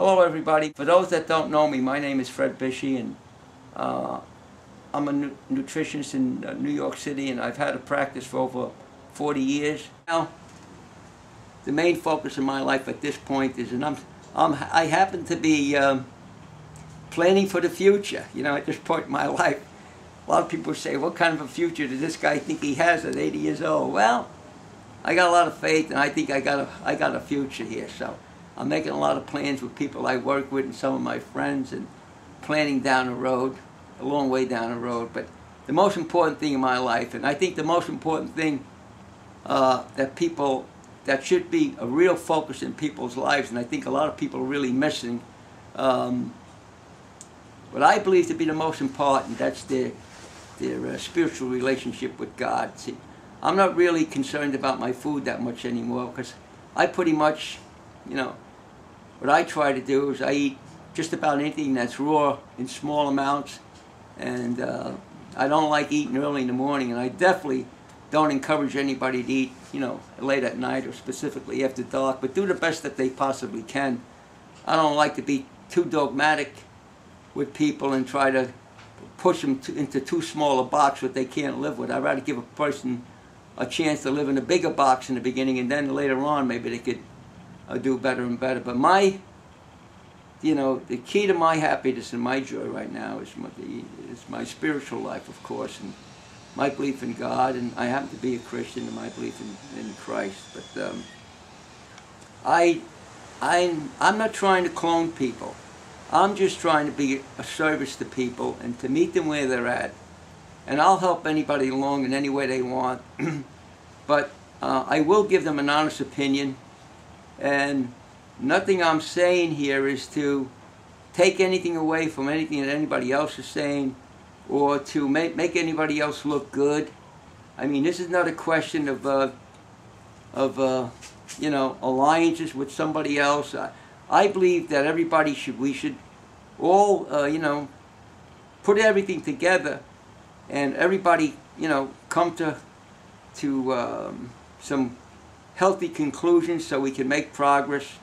Hello everybody. For those that don't know me, my name is Fred Bishy, and I'm a nutritionist in New York City, and I've had a practice for over 40 years. Now, the main focus of my life at this point is, and I happen to be planning for the future. You know, at this point in my life, a lot of people say, what kind of a future does this guy think he has at 80 years old? Well, I got a lot of faith, and I think I got a future here. So I'm making a lot of plans with people I work with and some of my friends, and planning down the road, a long way down the road. But the most important thing in my life, and I think the most important thing that should be a real focus in people's lives, and I think a lot of people are really missing, what I believe to be the most important, that's their spiritual relationship with God. See, I'm not really concerned about my food that much anymore, because I pretty much, you know, what I try to do is I eat just about anything that's raw in small amounts, and I don't like eating early in the morning, and I definitely don't encourage anybody to eat, you know, late at night or specifically after dark, but do the best that they possibly can. I don't like to be too dogmatic with people and try to push them into too small a box what they can't live with. I'd rather give a person a chance to live in a bigger box in the beginning, and then later on maybe they could do better and better. But you know, the key to my happiness and my joy right now is my spiritual life, of course, and my belief in God, and I happen to be a Christian, and my belief in Christ. But I'm not trying to clone people. I'm just trying to be a service to people and to meet them where they're at. And I'll help anybody along in any way they want. But I will give them an honest opinion. And nothing I'm saying here is to take anything away from anything that anybody else is saying, or to make anybody else look good. I mean, this is not a question of you know, alliances with somebody else. I believe that we should all, you know, put everything together, and everybody, you know, come to some healthy conclusions so we can make progress.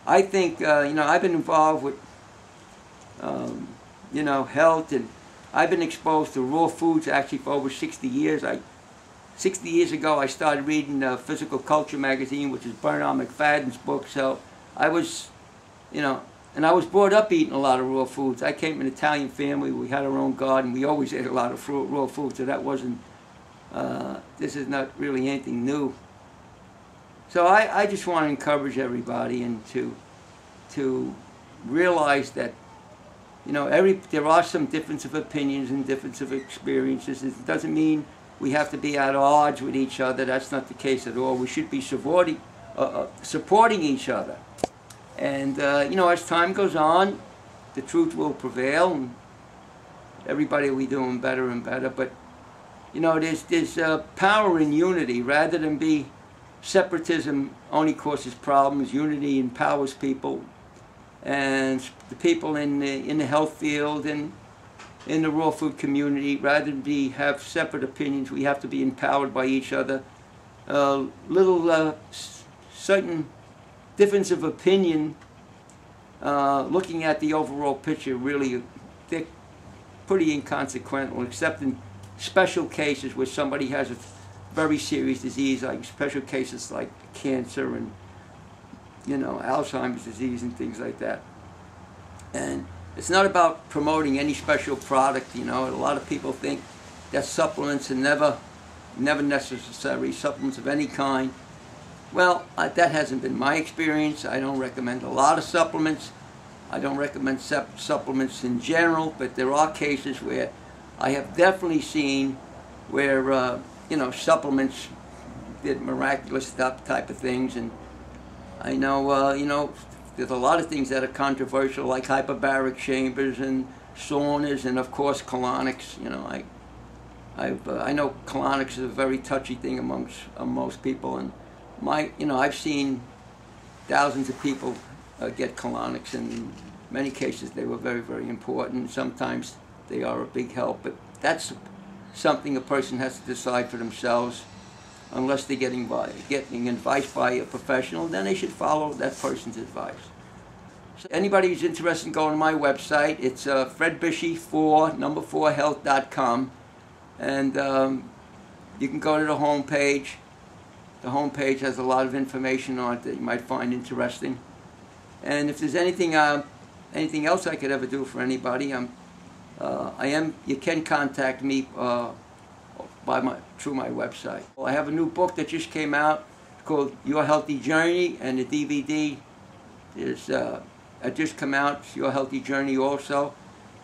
I think, you know, I've been involved with, you know, health, and I've been exposed to raw foods actually for over 60 years. 60 years ago, I started reading Physical Culture magazine, which is Bernard McFadden's book. So I was, you know, and I was brought up eating a lot of raw foods. I came from an Italian family. We had our own garden. We always ate a lot of raw food, so that wasn't, this is not really anything new. So I just want to encourage everybody, and to realize that, you know, there are some difference of opinions and difference of experiences. It doesn't mean we have to be at odds with each other. That's not the case at all. We should be supporting each other. And, you know, as time goes on, the truth will prevail, and everybody will be doing better and better. But, you know, there's power in unity. Rather than be separatism only causes problems. Unity empowers people. And the people in the health field and in the raw food community, rather than have separate opinions, we have to be empowered by each other. Certain difference of opinion, looking at the overall picture, really, they're pretty inconsequential, except in special cases where somebody has a very serious disease, like special cases like cancer and, you know, Alzheimer's disease and things like that. And it's not about promoting any special product, you know. A lot of people think that supplements are never necessary, supplements of any kind. Well, that hasn't been my experience. I don't recommend a lot of supplements. I don't recommend supplements in general, but there are cases where I have definitely seen where, you know, supplements did miraculous type of things. And I know, you know, there's a lot of things that are controversial, like hyperbaric chambers and saunas, and of course colonics. You know, I know colonics is a very touchy thing amongst most people, and you know, I've seen thousands of people get colonics, and in many cases they were very, very important. Sometimes they are a big help, but that's something a person has to decide for themselves. Unless they're getting advice by a professional, then they should follow that person's advice. Anybody who's interested in going to my website, it's fredbishy4health.com, and you can go to the home page. The home page has a lot of information on it that you might find interesting. And if there's anything anything else I could ever do for anybody, you can contact me through my website. I have a new book that just came out called Your Healthy Journey, and the DVD is just come out. It's Your Healthy Journey also.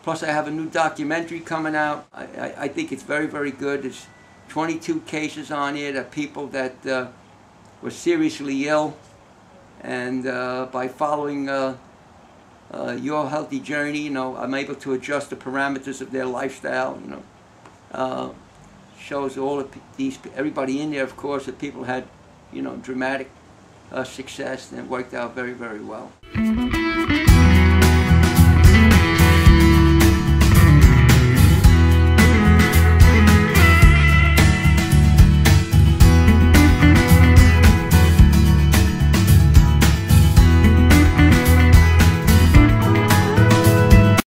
Plus, I have a new documentary coming out. I think it's very, very good. There's 22 cases on here of people that were seriously ill, and by following Your Healthy Journey, I'm able to adjust the parameters of their lifestyle. Shows all of everybody in there, of course, that people had, dramatic success, and it worked out very, very well.